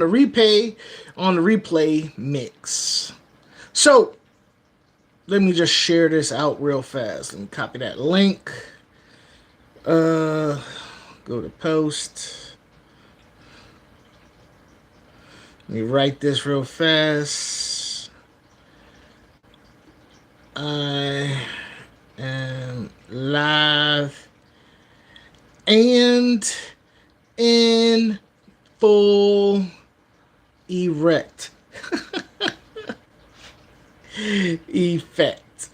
the replay mix. So let me just share this out real fast. Let me copy that link. Uh, Go to post. Let me write this real fast. I am live and in full erect effect.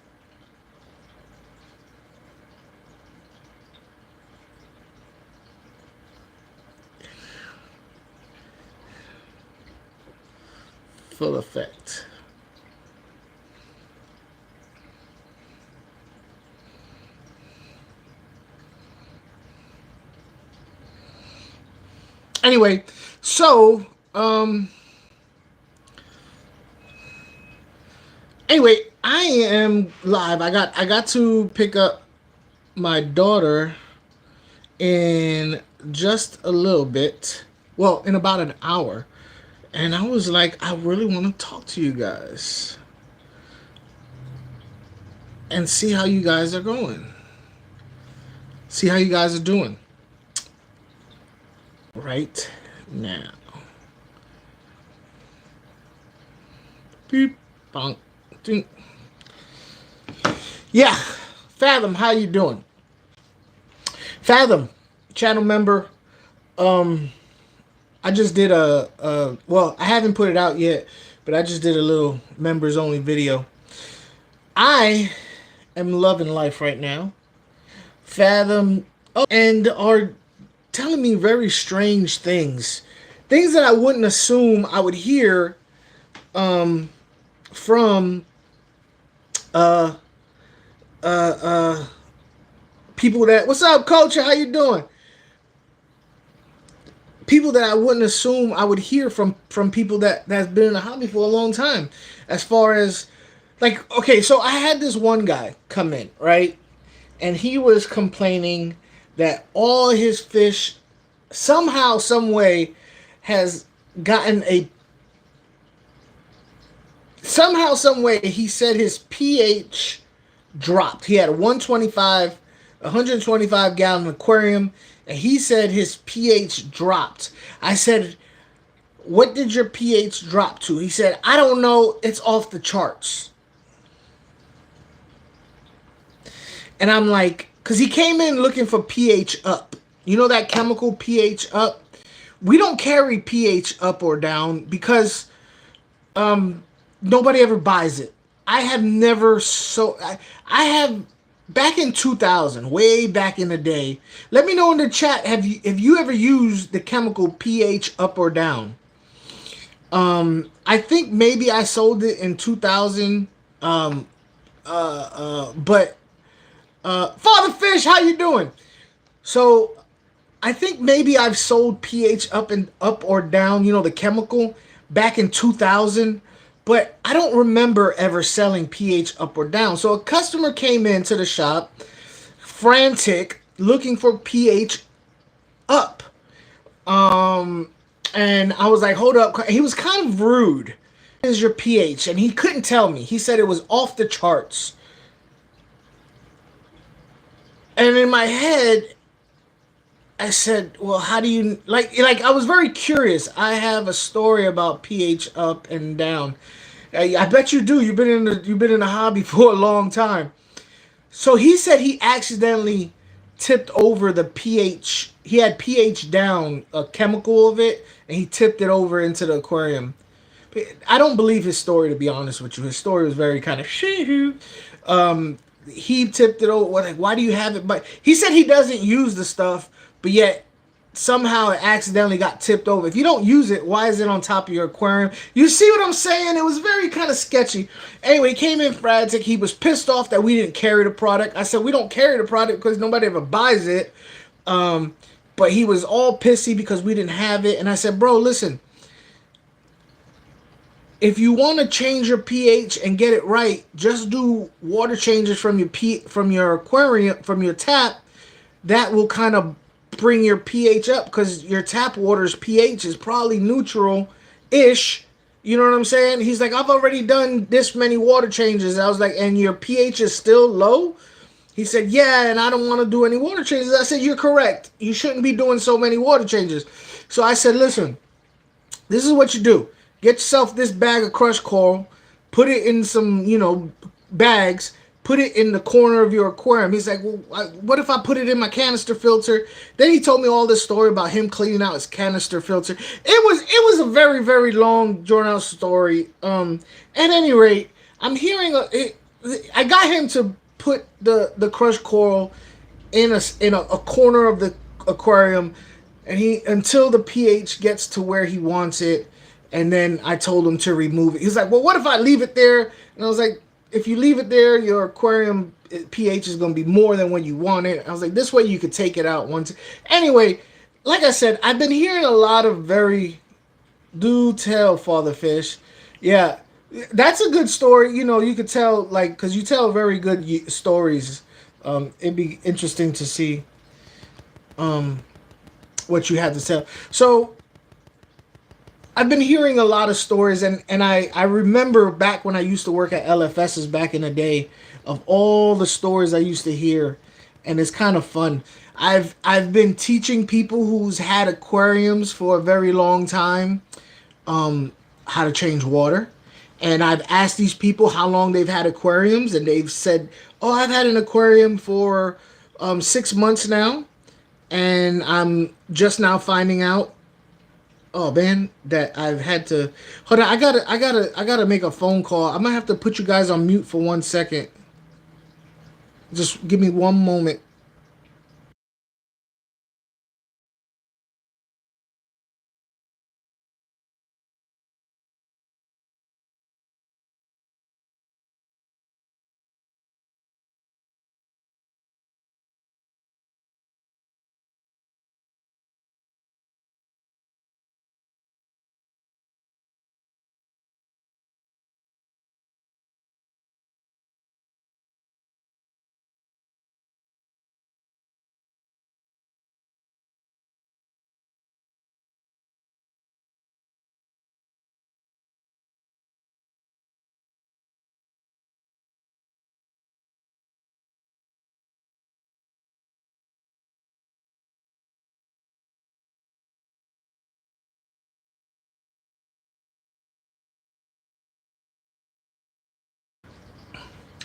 Full effect. Anyway, so anyway, I am live. I got to pick up my daughter in just a little bit. Well, in about an hour. And I was like, I really want to talk to you guys and see how you guys are going. See how you guys are doing right now. Beep, bonk, ding. Yeah, Fathom, how you doing? Fathom, channel member. I just did well, I haven't put it out yet, but I just did a little members only video. I am loving life right now. Fathom, and are telling me very strange things. Things that I wouldn't assume I would hear from uh uh uh people that, what's up, culture, how you doing? People that I wouldn't assume I would hear from people that's been in the hobby for a long time. As far as, like, okay, so I had this one guy come in, right? And he was complaining that all his fish somehow, some way, has gotten a, somehow, some way, he said his pH dropped. He had a 125 gallon aquarium, and he said his pH dropped. I said, what did your pH drop to? He said, I don't know, it's off the charts. And I'm like, because he came in looking for pH up. You know that chemical pH up? We don't carry pH up or down because nobody ever buys it. I have never, I have, back in 2000, way back in the day. Let me know in the chat, have you ever used the chemical pH up or down? I think maybe I sold it in 2000. But Father Fish, how you doing? So I think maybe I've sold pH up or down, you know, the chemical, back in 2000. But I don't remember ever selling pH up or down. So a customer came into the shop, frantic, looking for pH up. And I was like, hold up. He was kind of rude. What is your pH? And he couldn't tell me. He said it was off the charts. And in my head, I said, well, how do you, like I was very curious. I have a story about pH up and down. I bet you do. You've been in the hobby for a long time. So he said he accidentally tipped over the pH. He had pH down, a chemical of it, and he tipped it over into the aquarium. I don't believe his story, to be honest with you. His story was very kind of shoo. He tipped it over. Like, why do you have it? But he said he doesn't use the stuff, but yet somehow it accidentally got tipped over. If you don't use it, why is it on top of your aquarium? You see what I'm saying? It was very kind of sketchy. Anyway, he came in frantic. He was pissed off that we didn't carry the product. I said, we don't carry the product because nobody ever buys it. But he was all pissy because we didn't have it. And I said, bro, listen. If you want to change your pH and get it right, just do water changes from your aquarium, from your tap. That will kind of bring your pH up, because your tap water's pH is probably neutral ish. You know what I'm saying? He's like, I've already done this many water changes. I was like, and your pH is still low? He said, yeah, and I don't want to do any water changes. I said, you're correct. You shouldn't be doing so many water changes. So I said, listen, this is what you do. Get yourself this bag of crushed coral, put it in some, bags, put it in the corner of your aquarium. He's like, well, what if I put it in my canister filter? Then he told me all this story about him cleaning out his canister filter. It was a very, very long, drawn out story. At any rate, I'm hearing I got him to put the crushed coral in a corner of the aquarium, and he until the pH gets to where he wants it, and then I told him to remove it. He's like, well, what if I leave it there? And I was like, if you leave it there, your aquarium pH is going to be more than when you want it. I was like, this way you could take it out once. Anyway, like I said, I've been hearing a lot of very do tell, Father Fish. Yeah, that's a good story. You could tell, like, because you tell very good stories. It'd be interesting to see what you had to tell. So I've been hearing a lot of stories, and I remember back when I used to work at LFS's back in the day, of all the stories I used to hear, and it's kind of fun. I've been teaching people who's had aquariums for a very long time how to change water. And I've asked these people how long they've had aquariums, and they've said, "Oh, I've had an aquarium for 6 months now, and I'm just now finding out, oh man, that I've had to hold on. I gotta make a phone call. I'm gonna have to put you guys on mute for 1 second. Just give me one moment."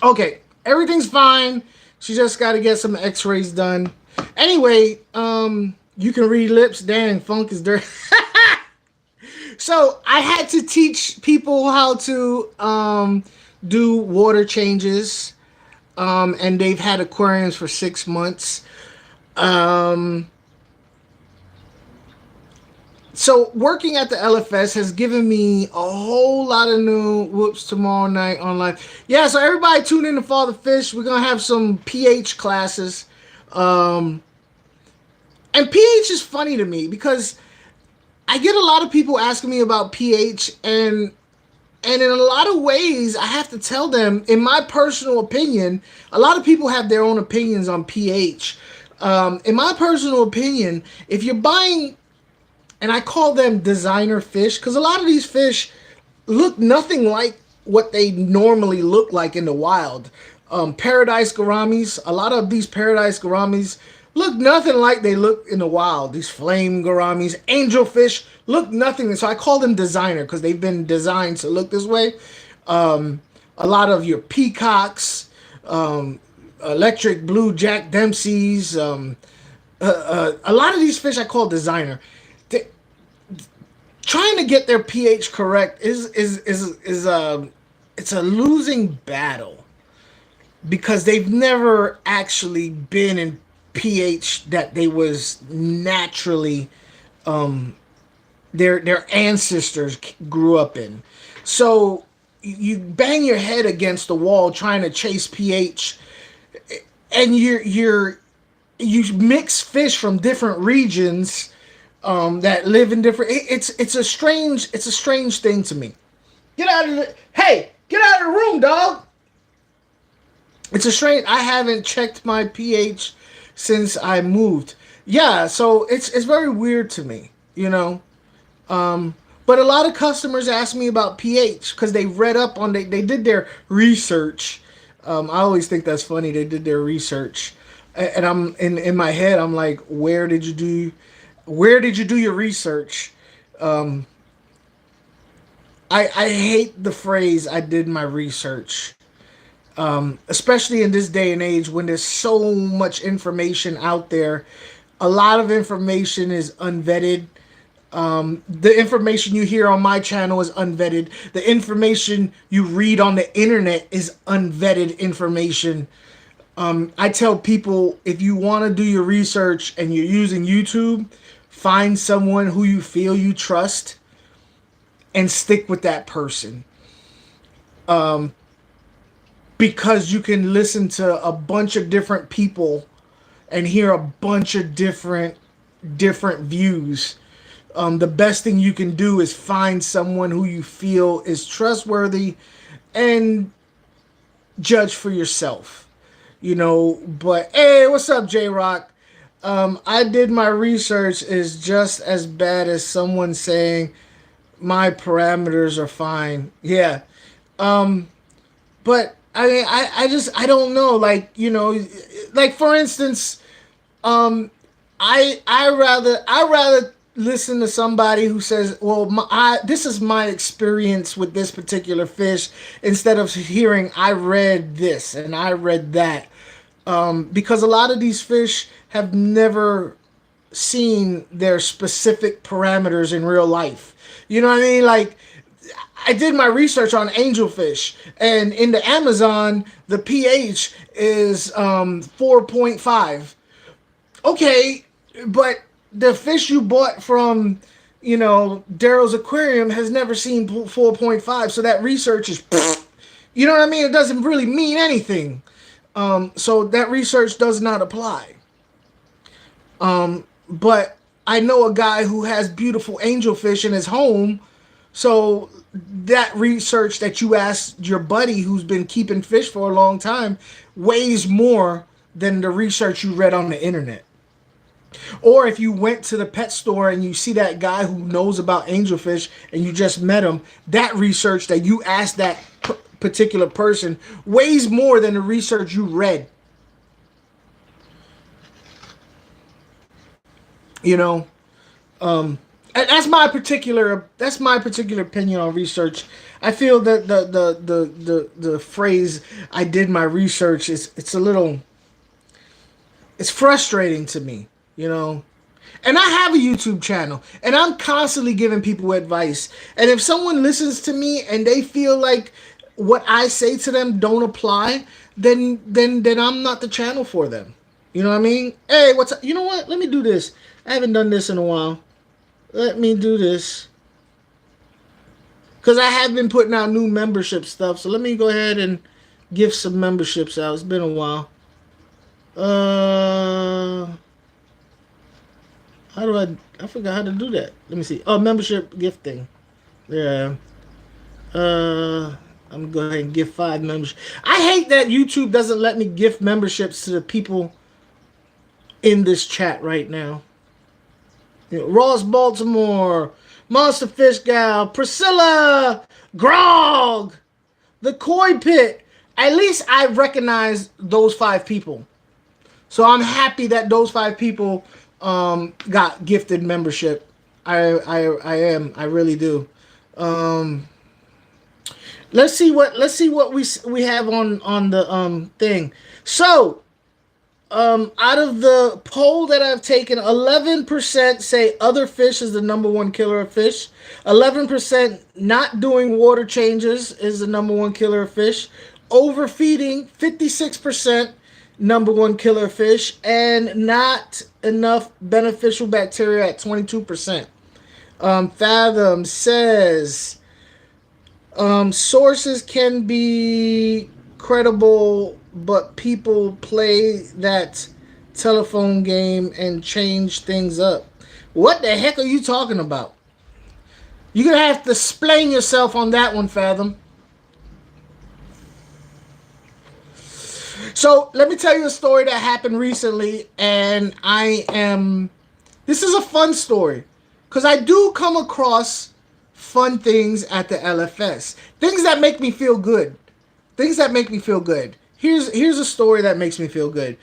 Okay, everything's fine. She just got to get some X-rays done. Anyway, you can read lips. Dang, funk is dirty. So I had to teach people how to do water changes, and they've had aquariums for 6 months. Um, so working at the LFS has given me a whole lot of new whoops tomorrow night online. Yeah, so everybody tune in to Father Fish. We're gonna have some PH classes. Um, and PH is funny to me because I get a lot of people asking me about pH, and in a lot of ways, I have to tell them, in my personal opinion, a lot of people have their own opinions on pH. In my personal opinion, if you're buying, and I call them designer fish, because a lot of these fish look nothing like what they normally look like in the wild. Paradise gouramis, a lot of these paradise gouramis look nothing like they look in the wild. These flame gouramis, angelfish look nothing. So I call them designer because they've been designed to look this way. A lot of your peacocks, electric blue Jack Dempsey's, a lot of these fish I call designer. They, trying to get their pH correct is it's a losing battle because they've never actually been in pH that they was naturally their ancestors grew up in. So you bang your head against the wall trying to chase pH, and you mix fish from different regions that live in different. It's a strange thing to me. Get out of the Hey, get out of the room, dog. It's a strange. I haven't checked my pH since I moved. Yeah, so it's very weird to me, you know. But But a lot of customers ask me about pH because they read up on they did their research. I always think that's funny. They did their research, and I'm in my head. I'm like, where did you do your research? Um, I hate the phrase "I did my research," especially in this day and age when there's so much information out there. A lot of information is unvetted. The information you hear on my channel is unvetted. The information you read on the internet is unvetted information. I tell people, if you want to do your research and you're using YouTube, find someone who you feel you trust and stick with that person. Because you can listen to a bunch of different people and hear a bunch of different views. The best thing you can do is find someone who you feel is trustworthy and judge for yourself. But hey, what's up, J Rock? I did my research is just as bad as someone saying my parameters are fine. Yeah. But I don't know. Like for instance, I rather listen to somebody who says, "Well, this is my experience with this particular fish," instead of hearing, "I read this and I read that," because a lot of these fish have never seen their specific parameters in real life. You know what I mean? Like, I did my research on angelfish, and in the Amazon, the pH is 4.5. Okay, but the fish you bought from, Daryl's Aquarium has never seen 4.5, so that research is, you know what I mean? It doesn't really mean anything. So that research does not apply. But I know a guy who has beautiful angelfish in his home, so that research that you asked your buddy who's been keeping fish for a long time weighs more than the research you read on the internet. Or if you went to the pet store and you see that guy who knows about angelfish and you just met him, that research that you asked that particular person weighs more than the research you read. That's my particular opinion on research. I feel that the phrase "I did my research" it's frustrating to me. And I have a YouTube channel, and I'm constantly giving people advice. And if someone listens to me and they feel like what I say to them don't apply, then I'm not the channel for them. You know what I mean? Hey, what's up? You know what? Let me do this. I haven't done this in a while. Let me do this. Because I have been putting out new membership stuff. So let me go ahead and give some memberships out. It's been a while. How do I forgot how to do that. Let me see. Oh, membership gifting. Yeah. I'm going to go ahead and give 5 memberships. I hate that YouTube doesn't let me gift memberships to the people in this chat right now. Ross Baltimore, Monster Fish Gal, Priscilla, Grog, the Koi Pit. At least I recognize those 5 people. So I'm happy that those 5 people got gifted membership. I am. I really do. Let's see what we have on the thing. So, out of the poll that I've taken, 11% say other fish is the number one killer of fish. 11% not doing water changes is the number one killer of fish. Overfeeding, 56%. Number one killer of fish, and not enough beneficial bacteria at 22%. Fathom says sources can be credible, but people play that telephone game and change things up. What the heck are you talking about? You're gonna have to explain yourself on that one, Fathom. So let me tell you a story that happened recently, and this is a fun story, because I do come across fun things at the LFS. Things that make me feel good. Things that make me feel good. Here's a story that makes me feel good.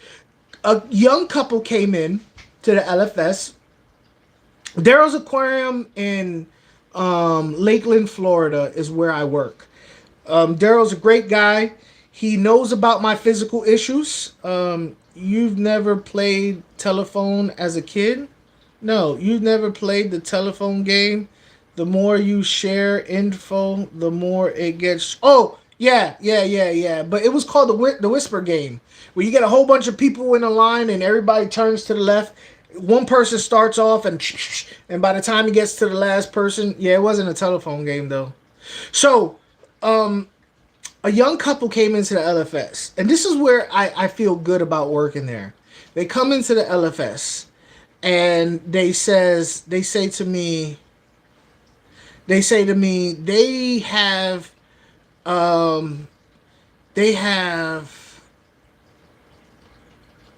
A young couple came in to the LFS. Daryl's Aquarium in Lakeland, Florida, is where I work. Daryl's a great guy. He knows about my physical issues. You've never played telephone as a kid? No, you've never played the telephone game. The more you share info, the more it gets. Oh, yeah, yeah, yeah, yeah. But it was called the Whisper game, where you get a whole bunch of people in a line and everybody turns to the left. One person starts off and by the time he gets to the last person, yeah, it wasn't a telephone game though. So, a young couple came into the LFS, and this is where I feel good about working there. They come into the LFS, and they say to me, um they have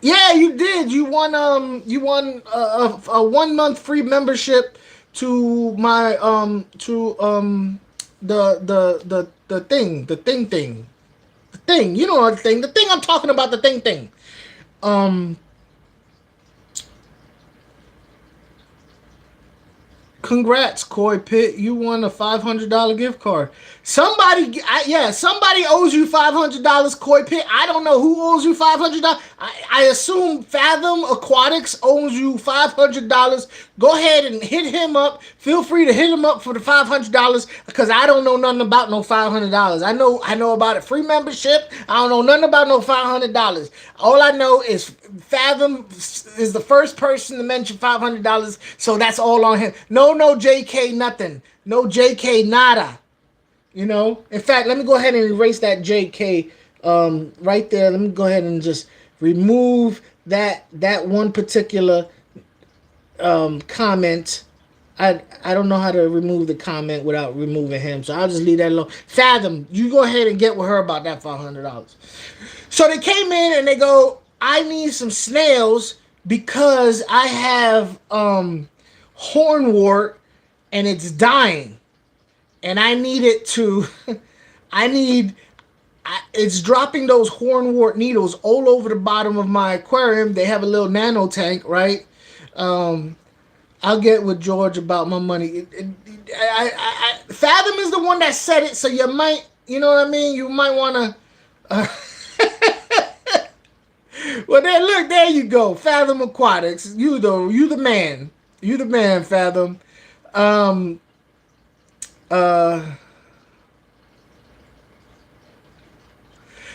yeah, you did. You won a 1 month free membership to my the thing, the thing. You know the thing I'm talking about, the thing. Um, Congrats, Koi Pitt. You won a $500 gift card. Somebody owes you $500, Koi Pitt. I don't know who owes you $500. I assume Fathom Aquatics owes you $500. Go ahead and hit him up. Feel free to hit him up for the $500 because I don't know nothing about no $500. I know about a free membership. I don't know nothing about no $500. All I know is Fathom is the first person to mention $500, so that's all on him. No JK nothing. No JK nada. You know? In fact, let me go ahead and erase that JK right there. Let me go ahead and just remove that one particular comment. I don't know how to remove the comment without removing him, so I'll just leave that alone. Fathom, you go ahead and get with her about that $500. So they came in and they go, I need some snails because I have hornwort and it's dying, and I need it to. It's dropping those hornwort needles all over the bottom of my aquarium. They have a little nano tank, right? I'll get with George about my money. Fathom is the one that said it, so you might, you know what I mean? You might want to. Well, then look, there you go, Fathom Aquatics. You the man. You the man, Fathom. Um, uh,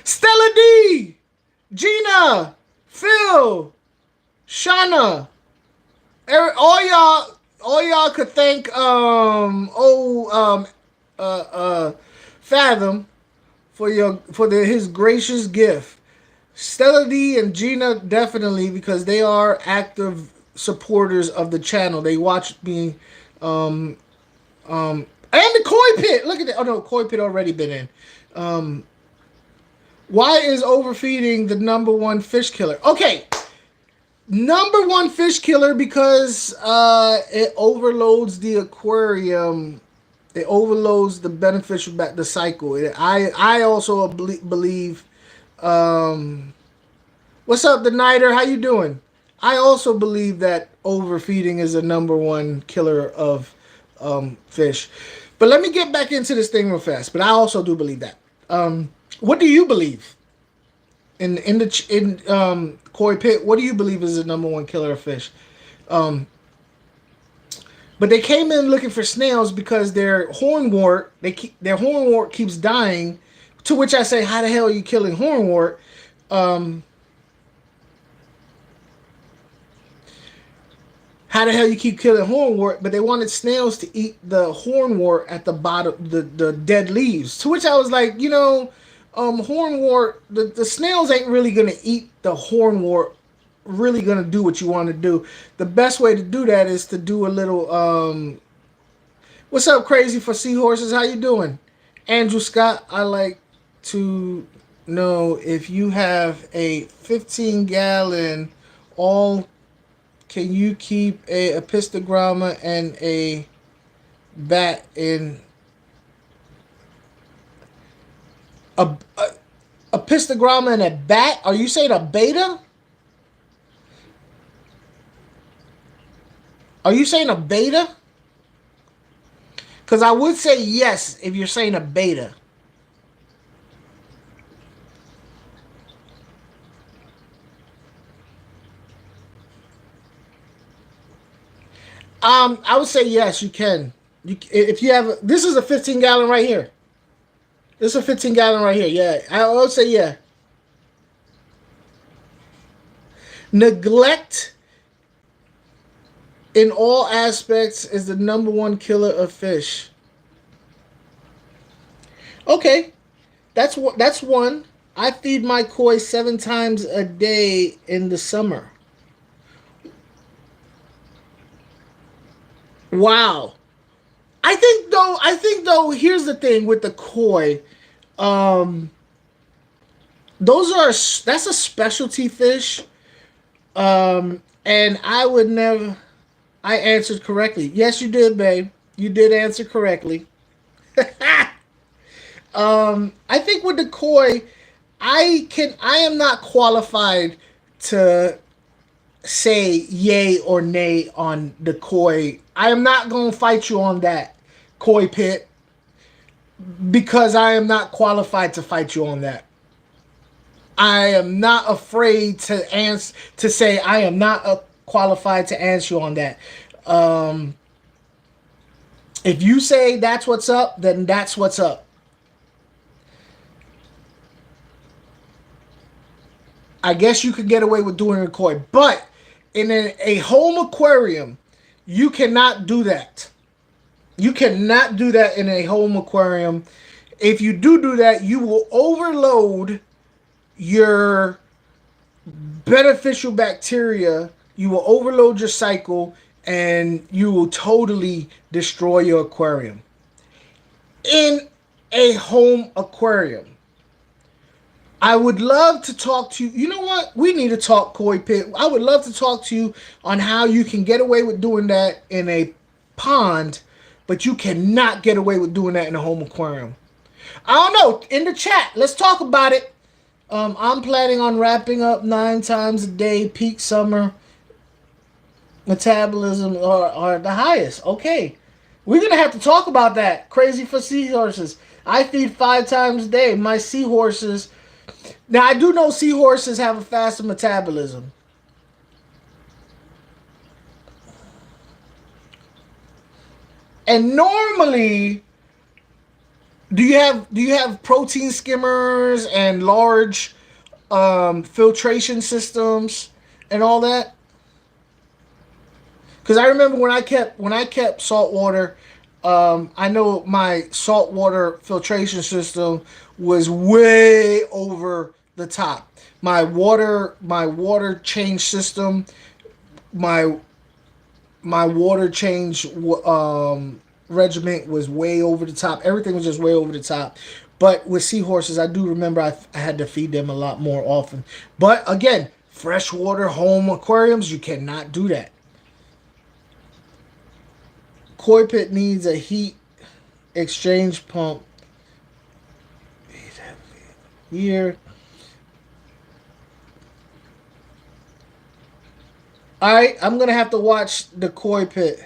Stella D, Gina, Phil, Shauna, all y'all could thank Fathom for his gracious gift. Stella D and Gina definitely, because they are active supporters of the channel. They watch me, and the Koi Pit. Look at that. Oh no, Koi Pit already been in. Why is overfeeding the number one fish killer? Okay, number one fish killer because it overloads the aquarium. It overloads the beneficial the cycle. I also believe. What's up, the Nighter? How you doing? I also believe that overfeeding is a number one killer of fish. But let me get back into this thing real fast. But I also do believe that. What do you believe in Koi Pit? What do you believe is the number one killer of fish? But they came in looking for snails because their hornwort keeps dying. To which I say, how the hell are you killing hornwort? How the hell you keep killing hornwort? But they wanted snails to eat the hornwort at the bottom, the dead leaves. To which I was like, hornwort, the snails ain't really gonna eat the hornwort. Really gonna do what you want to do. The best way to do that is to do a little. What's up, Crazy for Seahorses? How you doing, Andrew Scott? I like to know if you have a 15-gallon all. Can you keep a epistogramma and a bat in a a pistogramma and a bat? Are you saying a beta? Are you saying a beta? Because I would say yes if you're saying a beta. I would say yes. You can. If you have this is a 15-gallon right here. This is a 15-gallon right here. Yeah, I would say yeah. Neglect in all aspects is the number one killer of fish. Okay, that's one. I feed my koi 7 times a day in the summer. Wow. I think though here's the thing with the koi. Um those are that's a specialty fish. And I would never I answered correctly. Yes, you did, babe. You did answer correctly. I think with the koi, I am not qualified to say yay or nay on the koi. I am not going to fight you on that koi pit because I am not qualified to fight you on that. I am not afraid to say I am not qualified to answer you on that. Um, if you say that's what's up, then that's what's up. I guess you could get away with doing a koi, but in a home aquarium, you cannot do that. You cannot do that in a home aquarium. If you do that, you will overload your beneficial bacteria. You will overload your cycle, and you will totally destroy your aquarium. In a home aquarium, I would love to talk to you. You know what? We need to talk koi pit. I would love to talk to you on how you can get away with doing that in a pond, but you cannot get away with doing that in a home aquarium. I don't know. In the chat, let's talk about it. I'm planning on wrapping up 9 times a day, peak summer metabolism are the highest. Okay. We're going to have to talk about that. Crazy for seahorses. I feed 5 times a day. My seahorses. Now, I do know seahorses have a faster metabolism. And normally, do you have protein skimmers and large filtration systems and all that? Because I remember when I kept salt water, I know my saltwater filtration system was way over the top. My water change system, my my water change regiment was way over the top. Everything was just way over the top. But with seahorses, I do remember I had to feed them a lot more often. But again, freshwater home aquariums, you cannot do that. Koi pit needs a heat exchange pump here. All right, I'm gonna have to watch the koi pit.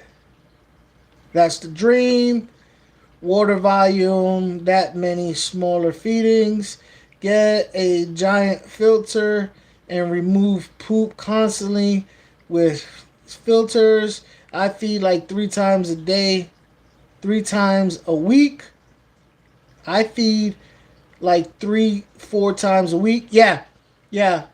That's the dream. Water volume, that many smaller feedings. Get a giant filter and remove poop constantly with filters. I feed like 3 times a day, 3 times a week. I feed like 3, 4 times a week. Yeah, yeah.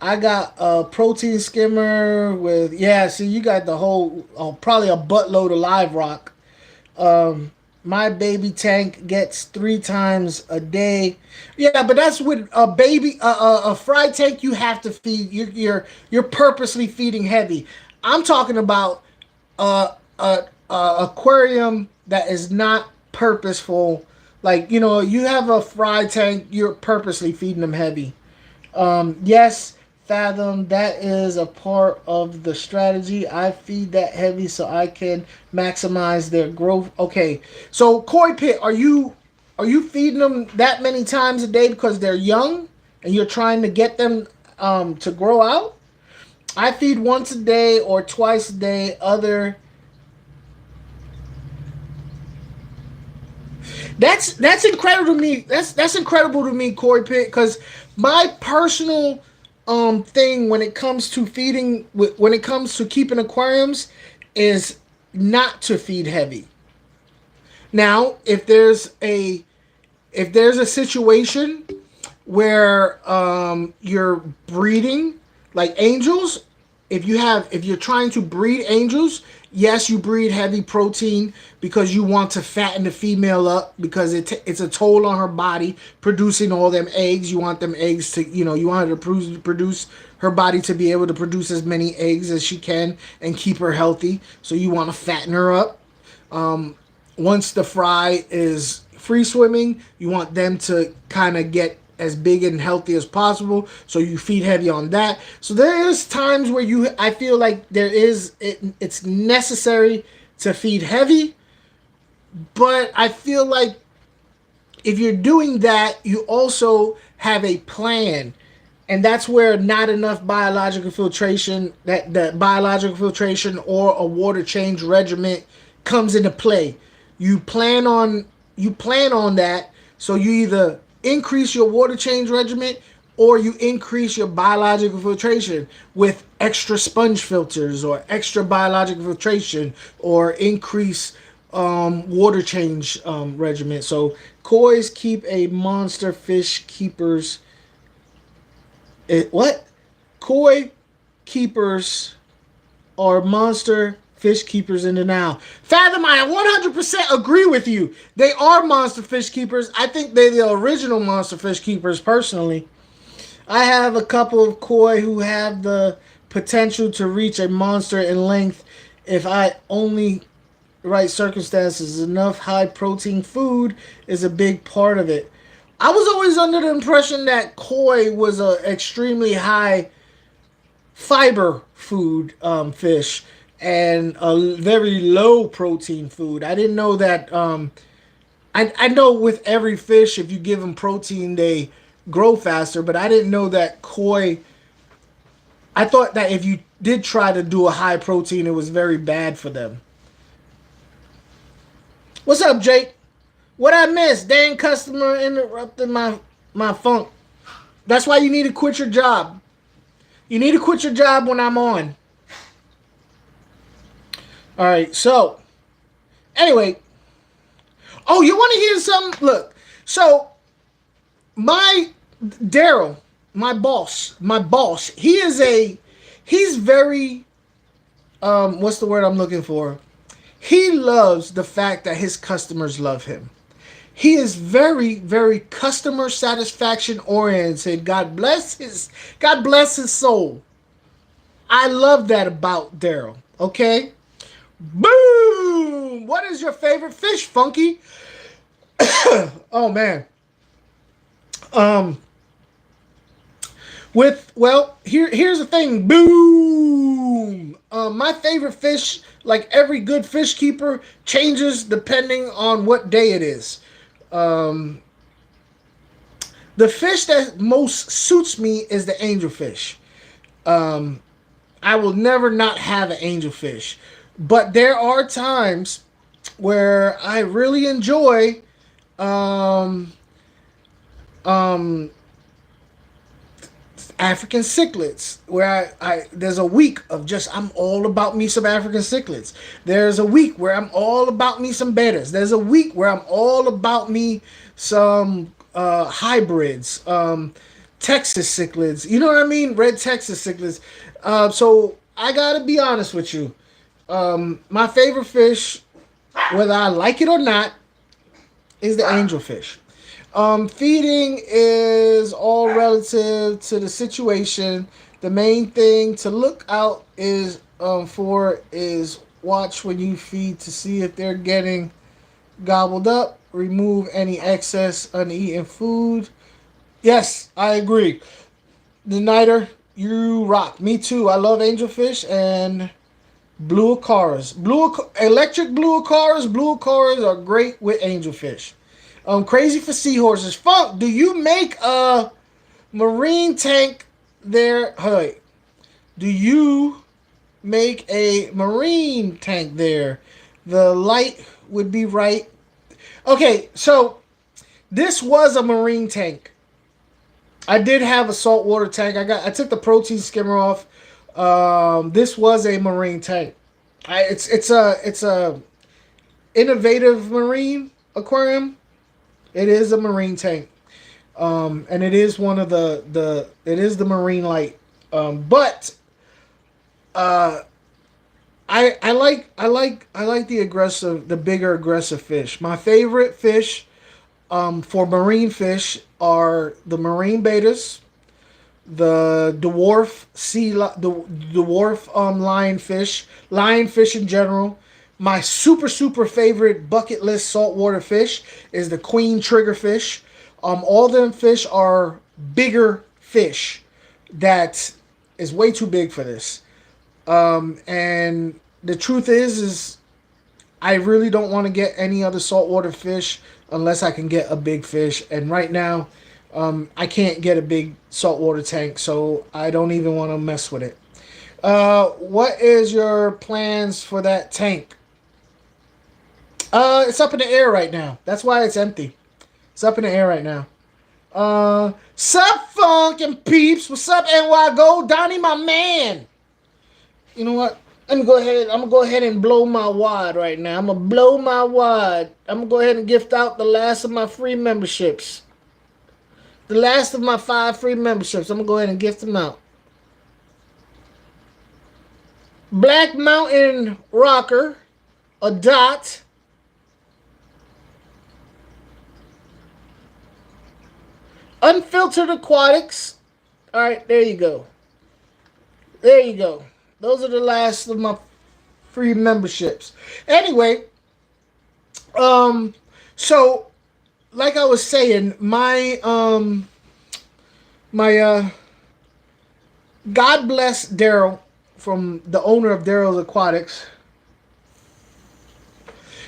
I got a protein skimmer with yeah. See, you got the whole probably a buttload of live rock. My baby tank gets 3 times a day. Yeah, but that's with a baby a fry tank. You have to feed. You're purposely feeding heavy. I'm talking about a aquarium that is not purposeful. Like you have a fry tank. You're purposely feeding them heavy. Yes, Fathom, that is a part of the strategy. I feed that heavy so I can maximize their growth. Okay, so koi pit, are you feeding them that many times a day because they're young and you're trying to get them to grow out? I feed once a day or twice a day. That's incredible to me. That's incredible to me, Corey Pitt, because my personal thing when it comes to feeding, when it comes to keeping aquariums, is not to feed heavy. Now, if there's a situation where you're breeding like angels, if you're trying to breed angels, yes, you breed heavy protein because you want to fatten the female up because it's a toll on her body producing all them eggs. You want them eggs to, you want her to produce her body to be able to produce as many eggs as she can and keep her healthy. So you want to fatten her up. Once the fry is free swimming, you want them to kind of get as big and healthy as possible. So you feed heavy on that. So there is times where I feel like it's necessary to feed heavy, but I feel like if you're doing that, you also have a plan. And that's where not enough biological filtration, that biological filtration or a water change regimen comes into play. You plan on you plan on that, so you either increase your water change regimen or you increase your biological filtration with extra sponge filters or extra biological filtration or increase water change regimen. So koi's keep a monster fish keepers. What? Koi keepers are monster fish keepers in the now. Fathom, I 100% agree with you. They are monster fish keepers. I think they're the original monster fish keepers, personally. I have a couple of koi who have the potential to reach a monster in length if I only right circumstances. Enough high protein food is a big part of it. I was always under the impression that koi was a extremely high fiber food fish and a very low protein food. I didn't know that. I know with every fish, if you give them protein, they grow faster. But I didn't know that koi. I thought that if you did try to do a high protein, it was very bad for them. What's up, Jake? What I missed? Dang customer interrupted my funk. That's why you need to quit your job. You need to quit your job when I'm on. All right. So, anyway. Oh, you want to hear something? Look. So, my Daryl, my boss. He's very. What's the word I'm looking for? He loves the fact that his customers love him. He is very, very customer satisfaction oriented. God bless his soul. I love that about Daryl. Okay? Boom! What is your favorite fish, Funky? Oh man. Um here's the thing. Boom. My favorite fish, like every good fish keeper, changes depending on what day it is. Um, the fish that most suits me is the angelfish. Um, I will never not have an angelfish, but there are times where I really enjoy um, um, African cichlids, where I there's a week of just I'm all about me some African cichlids. There's a week where I'm all about me some bettas. There's a week where I'm all about me some hybrids, Texas cichlids. You know what I mean? Red Texas cichlids. So I gotta be honest with you. My favorite fish, whether I like it or not, is the angelfish. Feeding is all relative to the situation. The main thing to look out is for is watch when you feed to see if they're getting gobbled up. Remove any excess uneaten food. Yes, I agree. The niter, You rock. Me too. I love angelfish and blue acaras. Electric blue acaras. Blue acaras are great with angelfish. Crazy for seahorses. Funk, do you make a marine tank there? Hey, do you make a marine tank there? The light would be right. Okay, so this was a marine tank. I did have a saltwater tank. I took the protein skimmer off. This was a marine tank. It's a innovative marine aquarium. It is a marine tank, and it is one of the it is the marine light. But I like the bigger aggressive fish. My favorite fish for marine fish are the marine betas, the the dwarf lionfish in general. My super favorite bucket list saltwater fish is the queen triggerfish. All them fish are bigger fish that is way too big for this. And the truth is I really don't want to get any other saltwater fish unless I can get a big fish. And right now, I can't get a big saltwater tank, so I don't even want to mess with it. What is your plans for that tank? It's up in the air right now. That's why it's empty. It's up in the air right now. Sup, Funk and Peeps? What's up, NY Gold? Donnie, my man. You know what? I'm gonna go ahead and blow my wad right now. I'm gonna blow my wad. I'm gonna go ahead and gift out the last of my free memberships. The last of my 5 free memberships. I'm gonna go ahead and gift them out. Black Mountain Rocker, a dot. Unfiltered Aquatics. All right, there you go. There you go. Those are the last of my free memberships. Anyway, so like I was saying, my God bless Daryl from the owner of Daryl's Aquatics.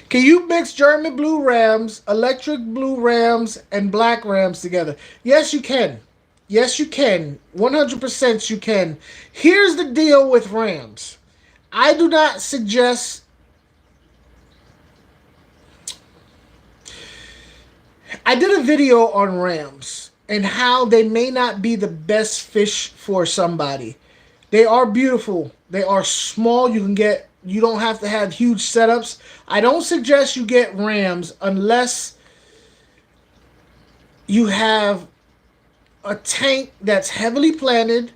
Can you mix German blue rams, electric blue rams, and black rams together? Yes, you can. Yes, you can. 100% you can. Here's the deal with rams. I do not suggest... I did a video on rams and how they may not be the best fish for somebody. They are beautiful. They are small. You don't have to have huge setups. I don't suggest you get rams unless you have a tank that's heavily planted,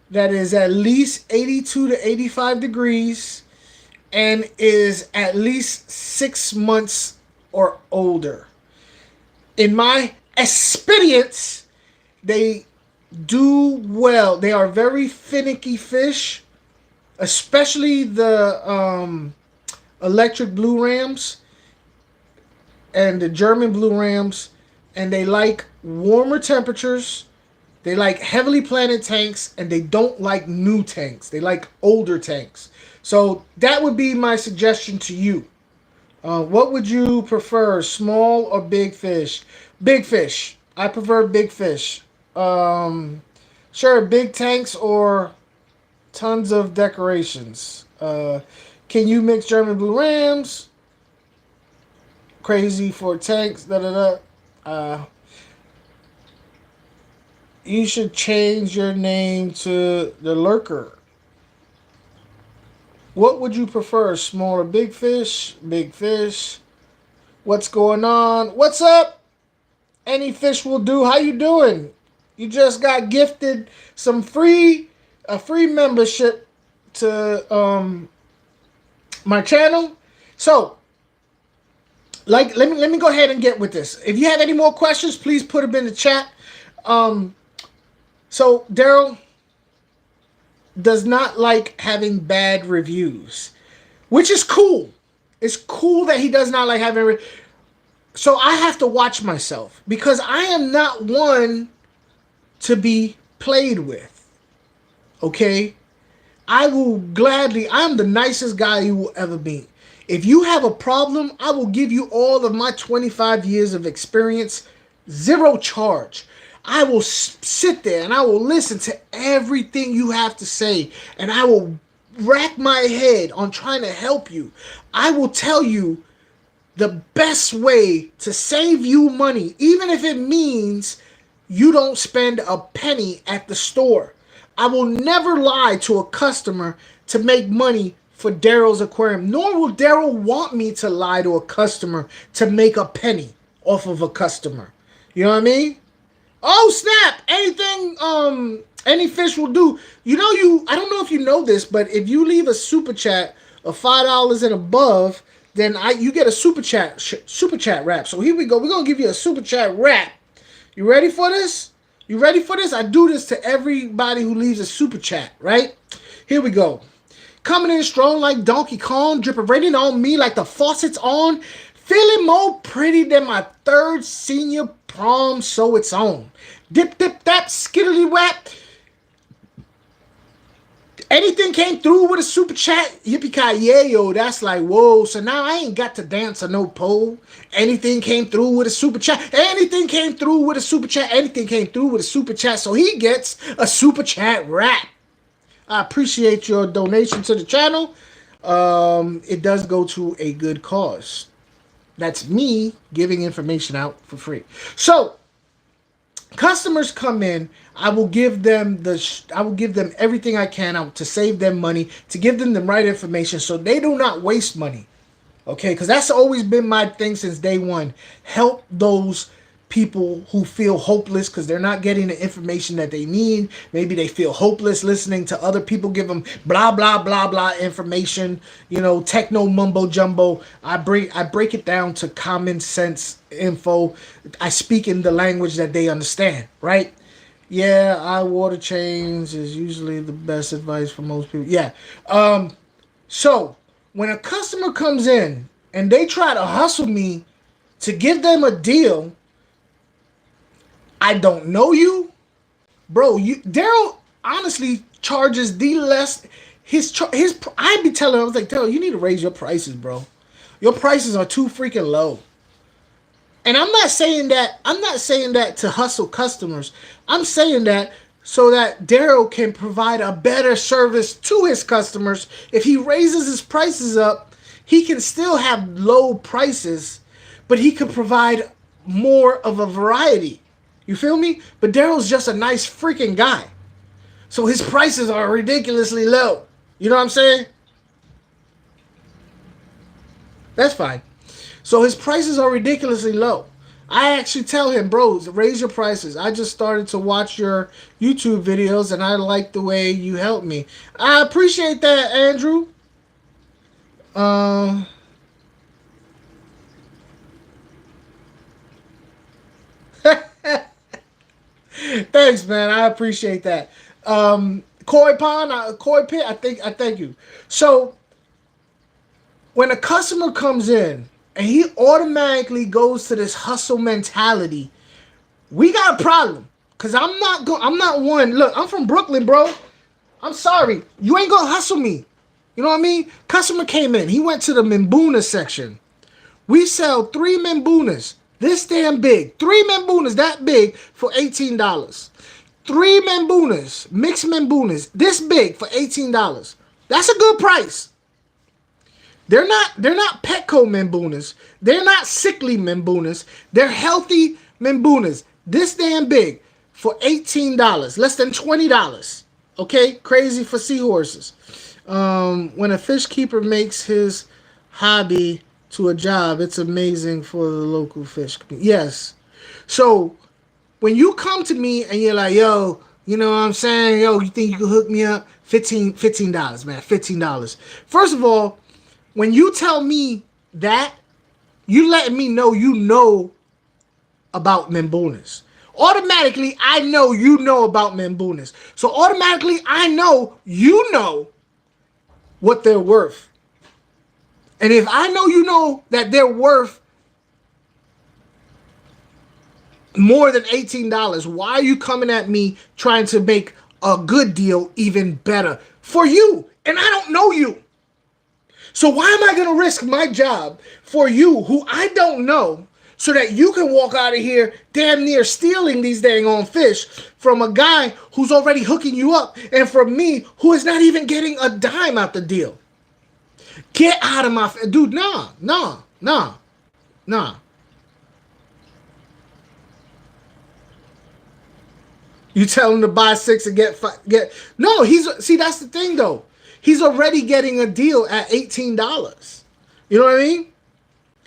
that is at least 82 to 85 degrees, and is at least 6 months or older. In my experience, they do well. They are very finicky fish, especially the electric blue rams and the German blue rams. And they like warmer temperatures. They like heavily planted tanks, and they don't like new tanks. They like older tanks. So that would be my suggestion to you. What would you prefer, small or big fish? Big fish. I prefer big fish. Sure, big tanks or tons of decorations. Can you mix German blue rams? Crazy for tanks. Da da da. You should change your name to the Lurker. What would you prefer, small or big fish? Big fish. What's going on? What's up? Any fish will do. How you doing? You just got gifted a free membership to my channel. So, let me go ahead and get with this. If you have any more questions, please put them in the chat. So Daryl does not like having bad reviews, which is cool. It's cool that he does not like having. So I have to watch myself because I am not one to be played with. Okay? I will gladly, I'm the nicest guy you will ever meet. If you have a problem, I will give you all of my 25 years of experience, zero charge. I will sit there and I will listen to everything you have to say, and I will rack my head on trying to help you. I will tell you the best way to save you money, even if it means you don't spend a penny at the store. I will never lie to a customer to make money for Daryl's Aquarium, nor will Daryl want me to lie to a customer to make a penny off of a customer. You know what I mean? Oh snap! Any fish will do. I don't know if you know this, but if you leave a super chat of $5 and above, then you get a super chat wrap. So here we go. We're gonna give you a super chat wrap. You ready for this? You ready for this? I do this to everybody who leaves a super chat, right? Here we go. Coming in strong like Donkey Kong, dripping raining on me like the faucet's on. Feeling more pretty than my third senior prom, so it's on. Dip, dip, that, skiddly whap. Anything came through with a super chat, yippee-ki-yay-yo, that's like, whoa, so now I ain't got to dance on no pole. Anything came through with a super chat, anything came through with a super chat, anything came through with a super chat, so he gets a super chat wrap. I appreciate your donation to the channel. It does go to a good cause. That's me giving information out for free. So, customers come in, I will give them everything I can to save them money, to give them the right information so they do not waste money. Okay, because that's always been my thing since day one. Help those people who feel hopeless because they're not getting the information that they need. Maybe they feel hopeless listening to other people give them blah blah blah blah information, techno mumbo jumbo. I break it down to common sense info. I speak in the language that they understand, right? Yeah, eye water change is usually the best advice for most people. Yeah. So when a customer comes in and they try to hustle me to give them a deal, I don't know you, bro. Daryl honestly charges the less. I be telling him, I was like, Daryl, you need to raise your prices, bro. Your prices are too freaking low. And I'm not saying that to hustle customers. I'm saying that so that Daryl can provide a better service to his customers. If he raises his prices up, he can still have low prices, but he could provide more of a variety. You feel me? But Daryl's just a nice freaking guy. So his prices are ridiculously low. You know what I'm saying? That's fine. So his prices are ridiculously low. I actually tell him, bro, raise your prices. I just started to watch your YouTube videos and I like the way you help me. I appreciate that, Andrew. Thanks, man. I appreciate that. Koi Pit, I thank you. So when a customer comes in and he automatically goes to this hustle mentality, we got a problem. Cause I'm not one. Look, I'm from Brooklyn, bro. I'm sorry. You ain't gonna hustle me. You know what I mean? Customer came in. He went to the Mbuna section. We sell 3 Mbunas. This damn big. 3 Mbunas that big for $18. 3 Mbunas, mixed Mbunas, this big for $18. That's a good price. They're not Petco Mbunas. They're not sickly Mbunas. They're healthy Mbunas. This damn big for $18. Less than $20. Okay? Crazy for seahorses. When a fish keeper makes his hobby to a job, it's amazing for the local fish community. Yes. So when you come to me and you're like, yo, you know what I'm saying? Yo, you think you can hook me up? $15, man. $15. First of all, when you tell me that, you letting me know you know about Mbunas. Automatically, I know you know about Mbunas. So automatically, I know you know what they're worth. And if I know you know that they're worth more than $18, why are you coming at me trying to make a good deal even better for you. And I don't know you. So why am I going to risk my job for you who I don't know so that you can walk out of here damn near stealing these dang on fish from a guy who's already hooking you up and from me who is not even getting a dime out the deal? Get out of my... Dude, nah. You tell him to buy 6 and get... No, see, that's the thing, though. He's already getting a deal at $18. You know what I mean?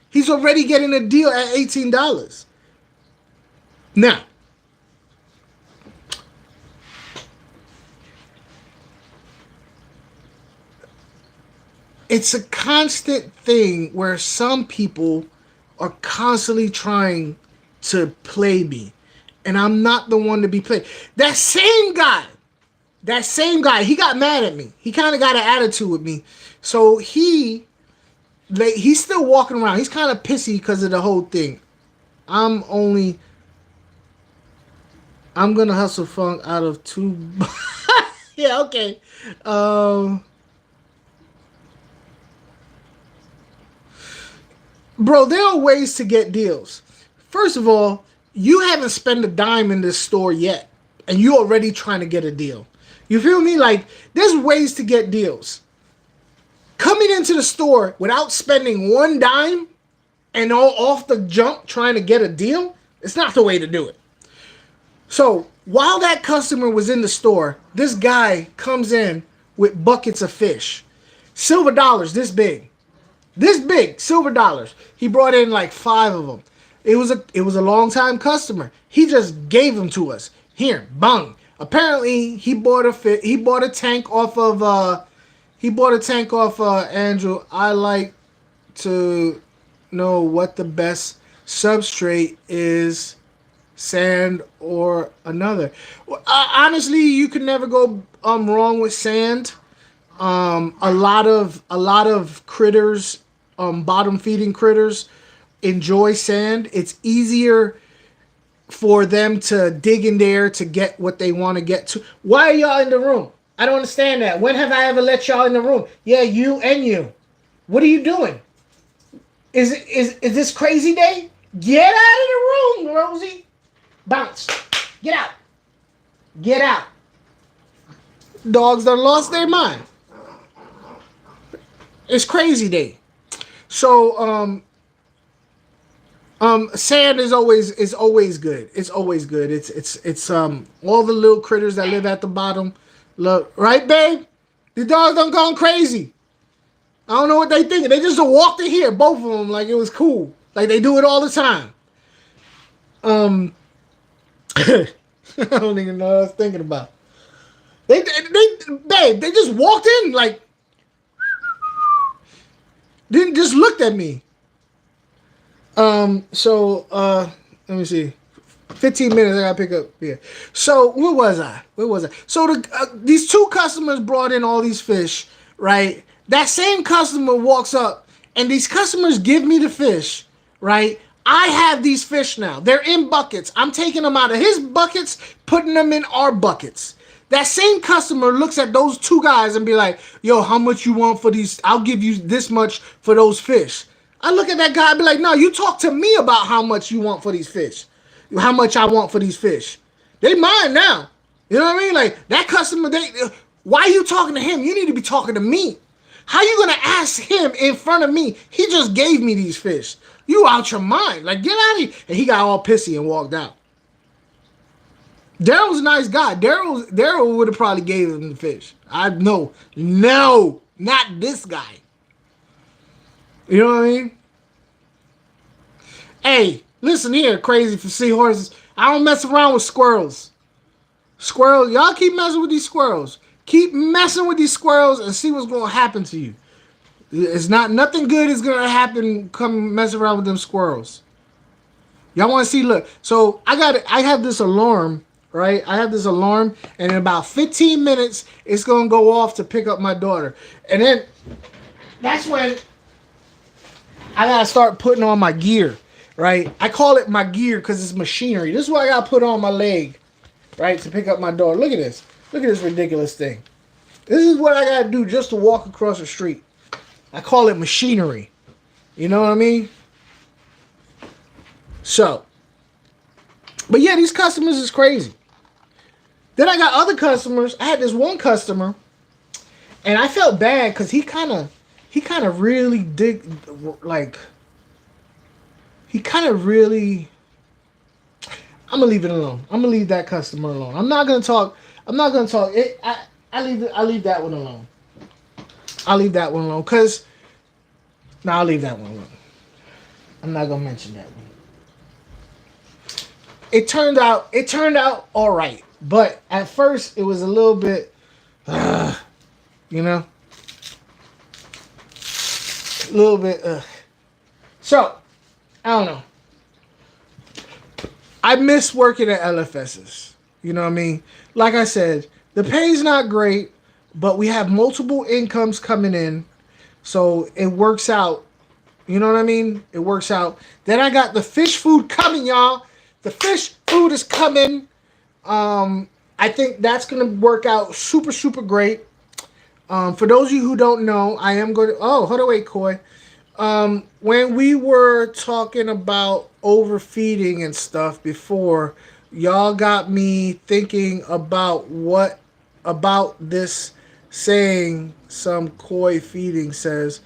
He's already getting a deal at $18. Now, it's a constant thing where some people are constantly trying to play me. And I'm not the one to be played. That same guy, he got mad at me. He kind of got an attitude with me. So he's still walking around. He's kind of pissy because of the whole thing. I'm going to hustle funk out of 2... Yeah, okay. Bro, there are ways to get deals. First of all, you haven't spent a dime in this store yet, and you're already trying to get a deal. You feel me? Like, there's ways to get deals. Coming into the store without spending one dime and all off the jump trying to get a deal, it's not the way to do it. So, while that customer was in the store, this guy comes in with buckets of fish. Silver dollars this big. This big, silver dollars. He brought in like 5 of them. It was a long time customer. He just gave them to us. Here, bung. Apparently, he bought a tank off of Andrew. I like to know what the best substrate is, sand or another. Well, honestly, you can never go wrong with sand. A lot of critters, bottom feeding critters, enjoy sand. It's easier for them to dig in there to get what they want to get to. Why are y'all in the room? I don't understand that. When have I ever let y'all in the room? Yeah, you and you. What are you doing? Is this crazy day? Get out of the room, Rosie. Bounce. Get out. Get out. Dogs done lost their mind. It's crazy day. So sand is always good. It's always good. It's all the little critters that live at the bottom. Look, right, babe? The dogs done gone crazy. I don't know what they thinking. They just walked in here, both of them, like it was cool. Like they do it all the time. I don't even know what I was thinking about. They just walked in, like, didn't just looked at me. Let me see. 15 minutes I gotta pick up here. So where was I? So these 2 customers brought in all these fish, right? That same customer walks up and these customers give me the fish, right? I have these fish now. They're in buckets. I'm taking them out of his buckets, putting them in our buckets. That same customer looks at those 2 guys and be like, yo, how much you want for these? I'll give you this much for those fish. I look at that guy and be like, no, you talk to me about how much you want for these fish. How much I want for these fish. They mine now. You know what I mean? Like, that customer, why are you talking to him? You need to be talking to me. How you going to ask him in front of me? He just gave me these fish. You out your mind. Like, get out of here. And he got all pissy and walked out. Daryl's a nice guy. Daryl would have probably gave him the fish. No, not this guy. You know what I mean? Hey, listen here, crazy for seahorses. I don't mess around with squirrels. Squirrels, y'all keep messing with these squirrels. Keep messing with these squirrels and see what's going to happen to you. It's nothing good is going to happen. Come mess around with them squirrels. Y'all want to see? Look, so I have this alarm, right? I have this alarm, and in about 15 minutes, it's going to go off to pick up my daughter. And then that's when I got to start putting on my gear, right? I call it my gear because it's machinery. This is what I got to put on my leg, right, to pick up my daughter. Look at this. Look at this ridiculous thing. This is what I gotta do just to walk across the street. I call it machinery. You know what I mean? So, but yeah, these customers is crazy. Then I got other customers. I had this one customer, and I felt bad because he kind of really like, he kind of really. I'm gonna leave it alone. I'm gonna leave that customer alone. I'm not gonna talk. I'm not gonna talk. I leave that one alone. I'll leave that one alone because. No, I'll leave that one alone. I'm not gonna mention that one. It turned out all right, but at first it was a little bit, you know, a little bit. So I don't know. I miss working at LFSs. You know what I mean? Like I said, the pay's not great, but we have multiple incomes coming in, so it works out. You know what I mean? It works out. Then I got the fish food coming, y'all. The fish food is coming. I think that's gonna work out super, super great. For those of you who don't know, I am going to. Oh, hold on, wait, Coy. When we were talking about overfeeding and stuff before, y'all got me thinking about what about this saying. Some koi feeding says,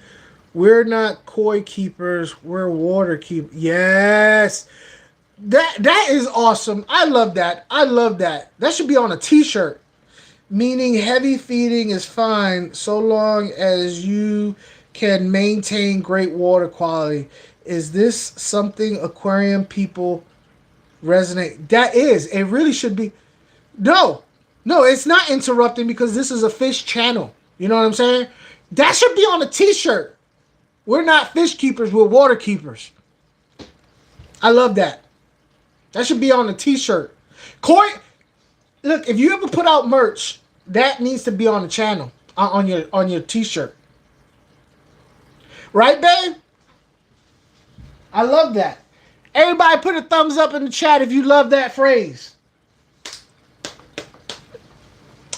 "We're not koi keepers. We're water keepers." Yes. That is awesome. I love that. I love that. That should be on a t-shirt. Meaning heavy feeding is fine so long as you can maintain great water quality. Is this something aquarium people resonate? That is. It really should be. No. No, it's not interrupting because this is a fish channel. You know what I'm saying? That should be on a t-shirt. We're not fish keepers, we're water keepers. I love that. That should be on a t-shirt. Corey, look, if you ever put out merch, that needs to be on the channel, on your t-shirt. Right, babe? I love that. Everybody put a thumbs up in the chat if you love that phrase.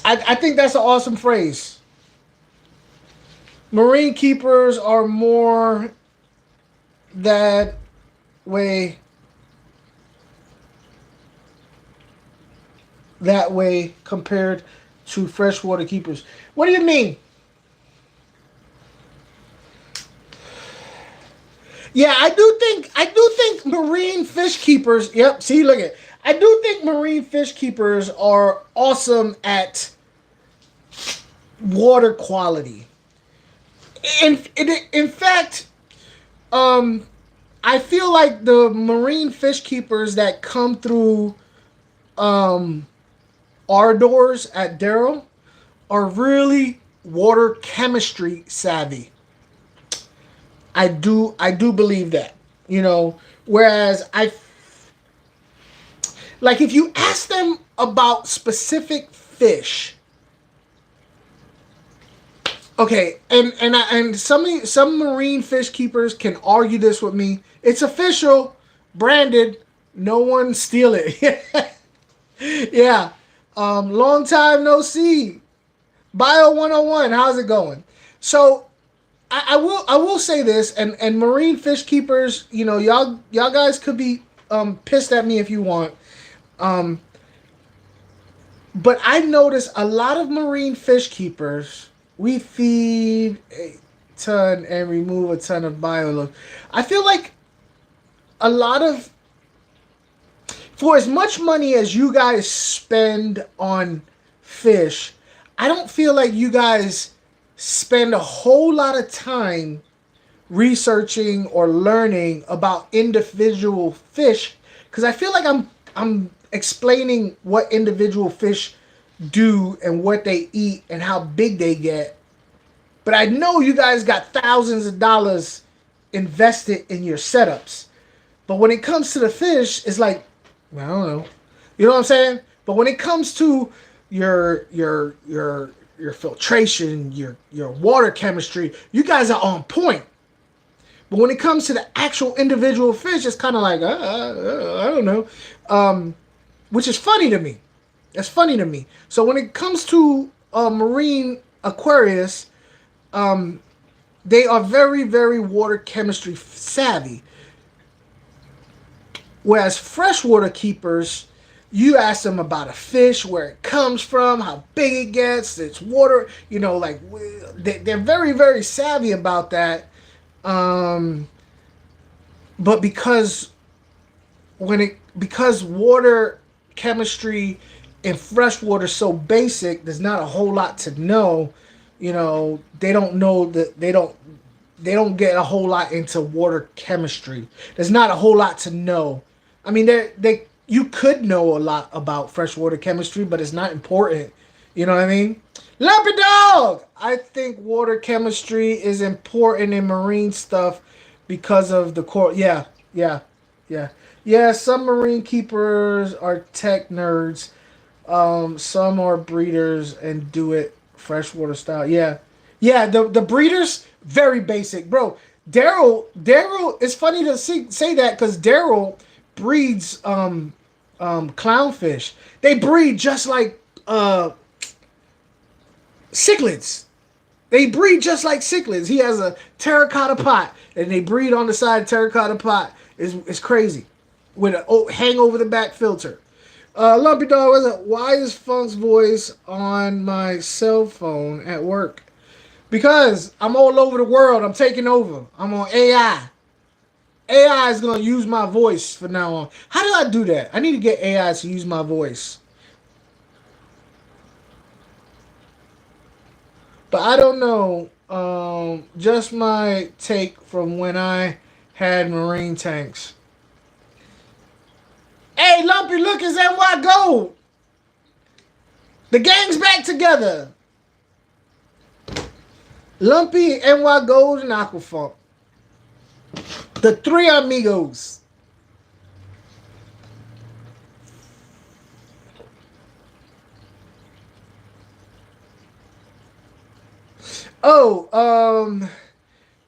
I think that's an awesome phrase. Marine keepers are more that way compared to freshwater keepers. What do you mean? Yeah, I do think marine fish keepers, yep, see, look at, I do think marine fish keepers are awesome at water quality. In fact, I feel like the marine fish keepers that come through our doors at Darrow are really water chemistry savvy. I do believe that, you know, whereas like if you ask them about specific fish, okay, and some marine fish keepers can argue this with me. It's official, branded, no one steal it. Yeah. Long time no see. Bio 101, how's it going? So I will say this, and marine fish keepers, you know, y'all guys could be pissed at me if you want. But I've noticed a lot of marine fish keepers, we feed a ton and remove a ton of bioload. I feel like a lot of, for as much money as you guys spend on fish, I don't feel like you guys spend a whole lot of time researching or learning about individual fish, because I feel like I'm explaining what individual fish do and what they eat and how big they get. But I know you guys got thousands of dollars invested in your setups. But when it comes to the fish, it's like, I don't know. You know what I'm saying? But when it comes to your filtration, your water chemistry, you guys are on point. But when it comes to the actual individual fish, it's kind of like, I don't know. Which is funny to me. It's funny to me. So when it comes to marine aquarius, they are very, very water chemistry savvy. Whereas freshwater keepers, you ask them about a fish, where it comes from, how big it gets, its water, like they're very, very savvy about that. Um, but because water chemistry in freshwater is so basic, there's not a whole lot to know. They don't know that they don't get a whole lot into water chemistry. There's not a whole lot to know. I mean, they you could know a lot about freshwater chemistry, but it's not important. You know what I mean? Lumpy dog. I think water chemistry is important in marine stuff because of the core. Yeah, yeah, yeah, yeah. Some marine keepers are tech nerds. Some are breeders and do it freshwater style. Yeah, yeah. The breeders very basic, bro. Daryl. It's funny to say that because Daryl breeds clownfish. They breed just like cichlids. They breed just like cichlids. He has a terracotta pot, and they breed on the side of terracotta pot. It's crazy, with a hang over the back filter. Lumpy dog, why is Funk's voice on my cell phone at work? Because I'm all over the world. I'm taking over. I'm on AI. AI is gonna use my voice from now on. How do I do that? I need to get AI to use my voice. But I don't know. Just my take from when I had marine tanks. Hey, Lumpy, look, it's NY Gold. The gang's back together. Lumpy, NY Gold, and Aquafunk. The three amigos. Oh,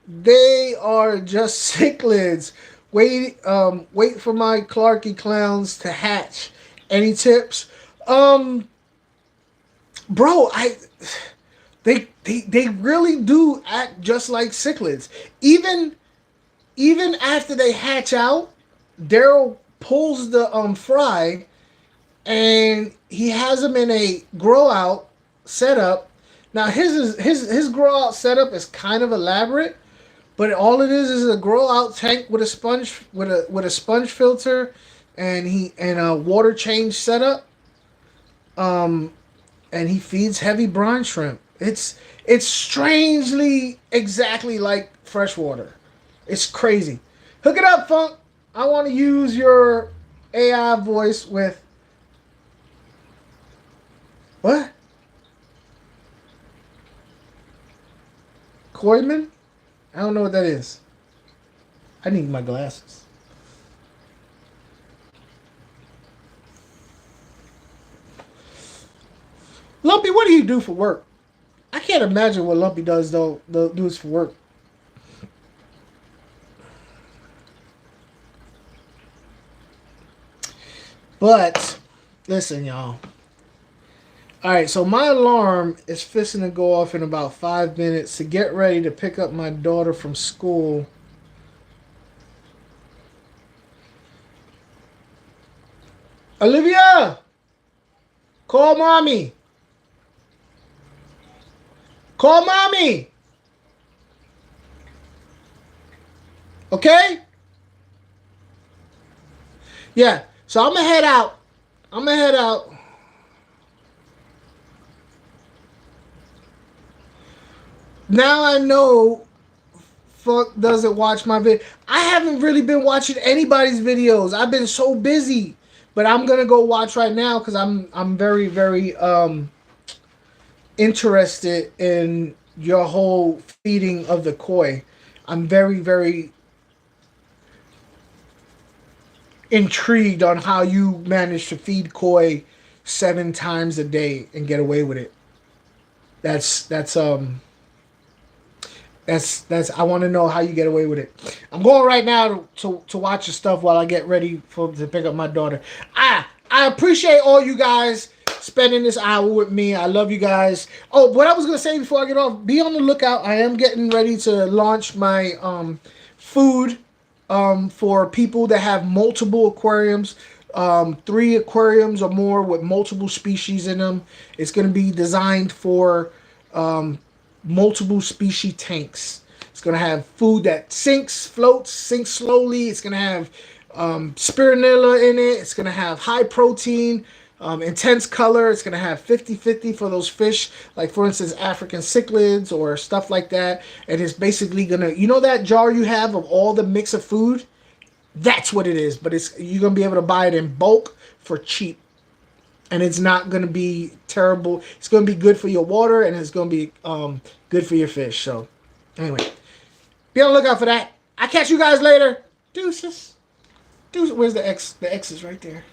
they are just cichlids. Wait for my Clarky clowns to hatch. Any tips? Um, bro, they really do act just like cichlids. Even after they hatch out, Daryl pulls the fry and he has them in a grow out setup. Now his grow out setup is kind of elaborate, but all it is a grow out tank with a sponge filter, and a water change setup. Um, and he feeds heavy brine shrimp. It's strangely exactly like freshwater. It's crazy. Hook it up, Funk. I want to use your AI voice with what? Koyman? I don't know what that is. I need my glasses. Lumpy, what do you do for work? I can't imagine what Lumpy does though. Does for work. But listen, y'all. All right, so my alarm is fixing to go off in about 5 minutes to get ready to pick up my daughter from school. Olivia, call mommy. Call mommy. Okay? Yeah. So I'm gonna head out. I'm gonna head out. Now I know Fuck doesn't watch my video. I haven't really been watching anybody's videos. I've been so busy. But I'm gonna go watch right now because I'm very, very interested in your whole feeding of the koi. I'm very, very intrigued on how you manage to feed koi 7 times a day and get away with it. That's I want to know how you get away with it. I'm going right now to watch your stuff while I get ready to pick up my daughter. I appreciate all you guys. spending this hour with me. I love you guys. Oh, what I was gonna say before I get off, be on the lookout. I am getting ready to launch my food for people that have multiple aquariums. 3 aquariums or more with multiple species in them. It's going to be designed for multiple species tanks. It's going to have food that sinks, floats, sinks slowly. It's going to have spirulina in it. It's going to have high protein, intense color. It's going to have 50-50 for those fish, like for instance, African cichlids or stuff like that. And it's basically going to, you know that jar you have of all the mix of food? That's what it is. But it's you're going to be able to buy it in bulk for cheap. And it's not going to be terrible. It's going to be good for your water, and it's going to be good for your fish. So, anyway, be on the lookout for that. I'll catch you guys later. Deuces. Deuces. Where's the X? The X is right there.